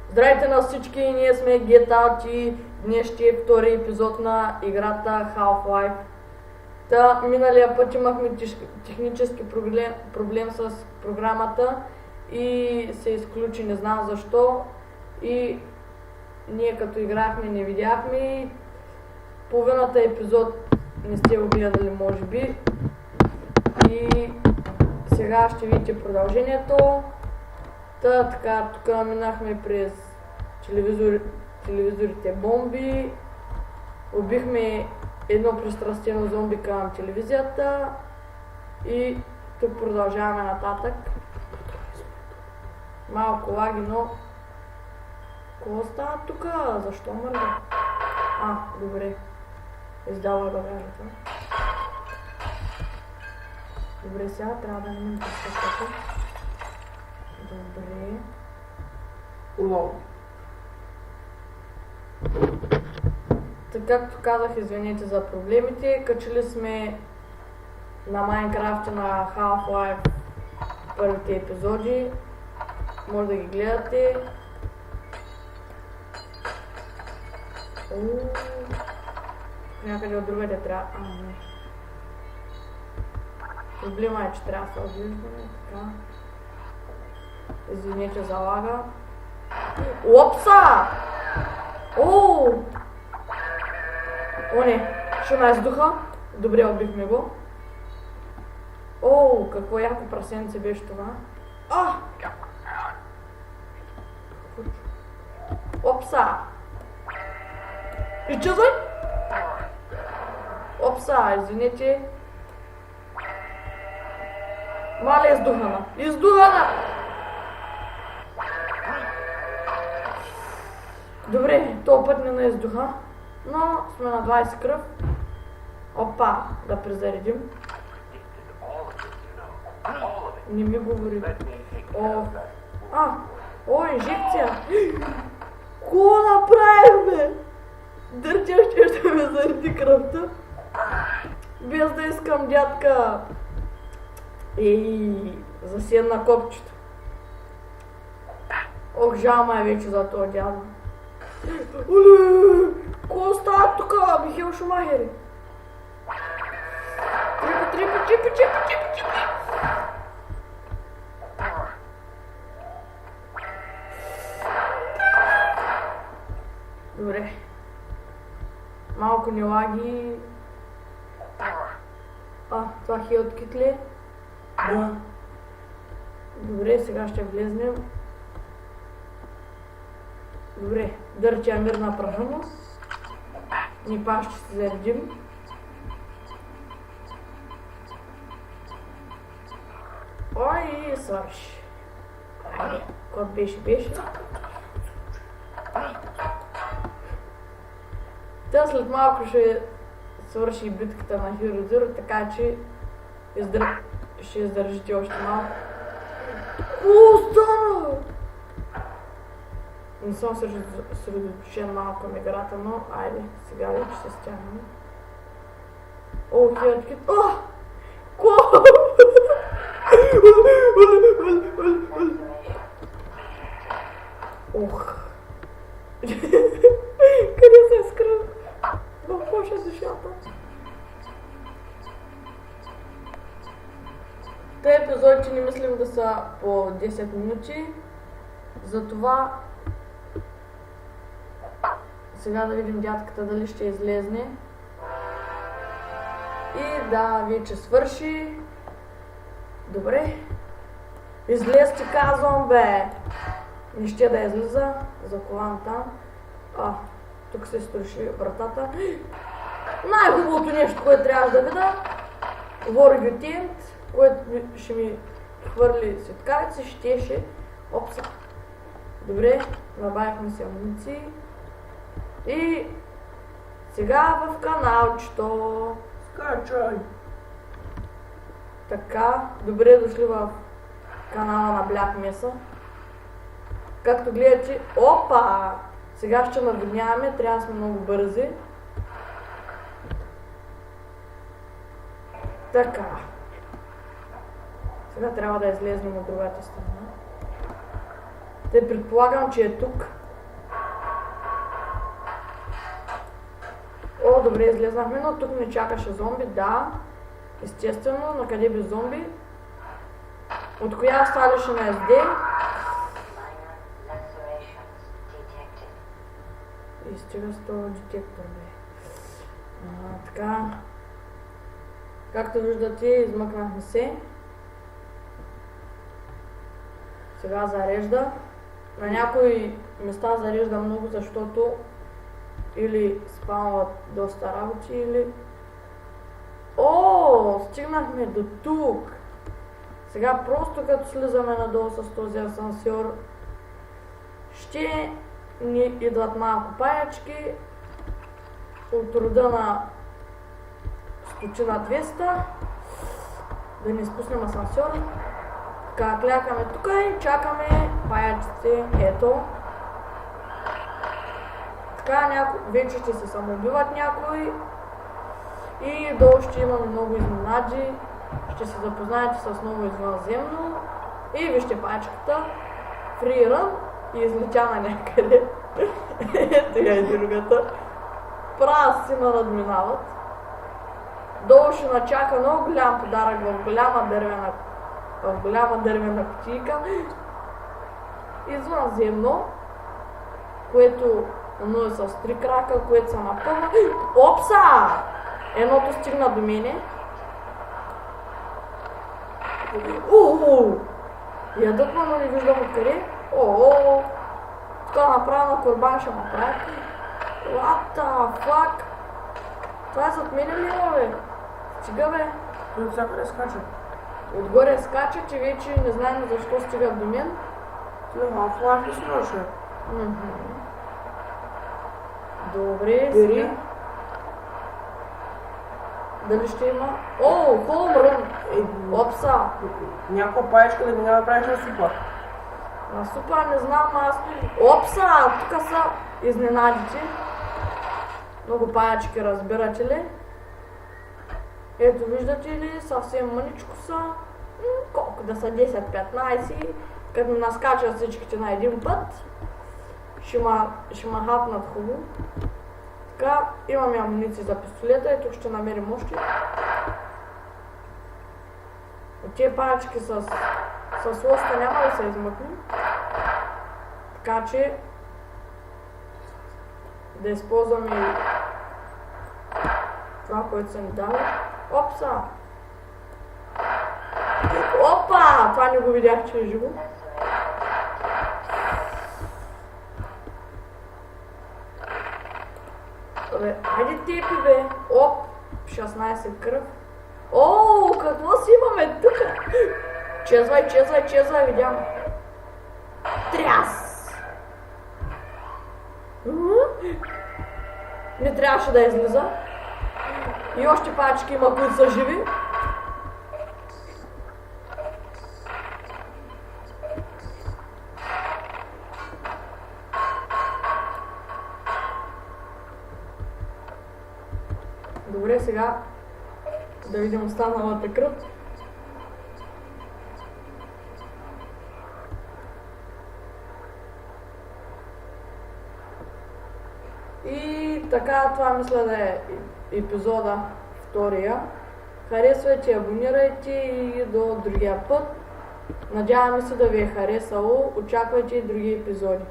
Здравейте на всички, ние сме Get Out и днес ще е втори епизод на играта Half-Life. Миналия път имахме технически проблем с програмата и се изключи, не знам защо. И ние като играхме не видяхме. Половината епизод не сте го гледали, може би. И сега ще видите продължението. Така, тук минахме през телевизорите бомби. Убихме едно пристрастено зомби към телевизията. И тук продължаваме нататък. Малко лаги, но... Какво става тук? Защо мърда? Добре. Издава багажата. Добре, сега трябва да минем през стъпката. Добре. Улов. Така, както казах, извинете за проблемите. Качили сме на Майнкрафт и на Half-Life първите епизоди. Може да ги гледате. Някъде от другите трябва... не. Проблема е, че трябва да се отвиждаме. Така. Извинете за лага. Опса! Не, шума издуха. Добре, убихме го. Какво яко прасенце беше това. Опса! Изчезвай! Опса, извинете. Мале издухана. Издухана! Добре, този път не на издуха, но сме на 20 кръв. Опа, да презаредим. Не ми говори. Инжекция! Ко направихме? Дърча ще ме зареди кръвта. Без да искам, дядка. Заседна копчето. Жал е вече за този дядо. Какво става тука, Михаил Шумахери? Трипи. Добре. Малко ни лаги. Това хилт кит ли? Да. Добре, сега ще влезнем. Добре, дърча мирна праханост. Ни пак ще се заредим. Свърши. Кот беше. След малко ще свърши битката на Hero Zero, така че ще издържите още малко. Стана! Не съм съсредоточен малко на играта, но айде, сега вече се стягаме. Хилткит. Ко? Къде се скрил? В поша душата. Те епизодите не мислим да са по 10 минути. Затова сега да видим дядката дали ще излезне. И да, вече свърши. Добре. Излезте, казвам, бе! Не ще да излиза. Закован там. Тук се сториши вратата. Най-хубавото нещо, което трябва да видя. Воргютент, което ще ми хвърли светкавица, щеше. Опса. Добре, набавихме се амуниции. И сега в каналчето. Скачай! Така, добре дошли в канала на Black Mesa. Както гледате, сега ще наводняваме, трябва да сме много бързи. Така. Сега трябва да излезнем от другата страна. Те предполагам, че е тук. О, добре, излезнахме, но тук не чакаше зомби, да. Естествено, на къде без зомби? От коя ставаше на SD? И стига с този детектор, бе. Така. Както виждате, измъкнахме се. Сега зарежда. На някои места зарежда много, защото или спамват доста работи, или... О, стигнахме до тук! Сега просто като слизаме надолу с този асансьор, ще ни идват малко паячки от рода на 100-200, да не спуснем асансьора. Така, клякаме тук и чакаме паячците. Ето. Така, вече ще се самоубиват някои. И долу ще имаме много изненади. Ще се запознаете с ново извънземно. И вижте паячката. Фриран и излетя на някъде. Ето я и другата. Прас си надминават. Долу ще начака много голям подарък в голяма дървена кутийка. Извънземно, което е с 3 крака, което са напълна. Опса! Едното стигна до мене. Ядат ме, но не виждам откъде. Тук направена корбан ще направи. What the fuck? Това е зад мене ли има, бе? Стига, бе. Той отсякъде скача. Отгоре скача, че вече не знаем защо стига до мен. Той Half-Life ли сложи? Добре, Бери. сега. Дали ще има? Хоумрън! Опса! Някаква паечка да не направиш на супа. На супа не знам аз. Опса! Тук са изненадите. Много паячки, разбирате ли? Ето, виждате ли, съвсем мъничко са. Колко да са 10-15. Като наскачат всичките на един път, ще ма хапнат хубаво. Така, имаме амуниции за пистолета и тук ще намерим още. От тия паячки с лоста няма да се измъкнем. Така че да използваме това, което са ни дали. Опса! Опа! Това не го видях, че е живо. Бе, хайде тепи, бе! Оп! 16 кръв. Какво си имаме тук? Чезвай, видям. Тряс! Не трябваше да излиза. И още пачки има, които са живи. Добре, сега да видим останалата кръв. И така, това мисля да е епизода втория. Харесвайте, абонирайте и до другия път. Надяваме се да ви е харесало. Очаквайте и други епизоди.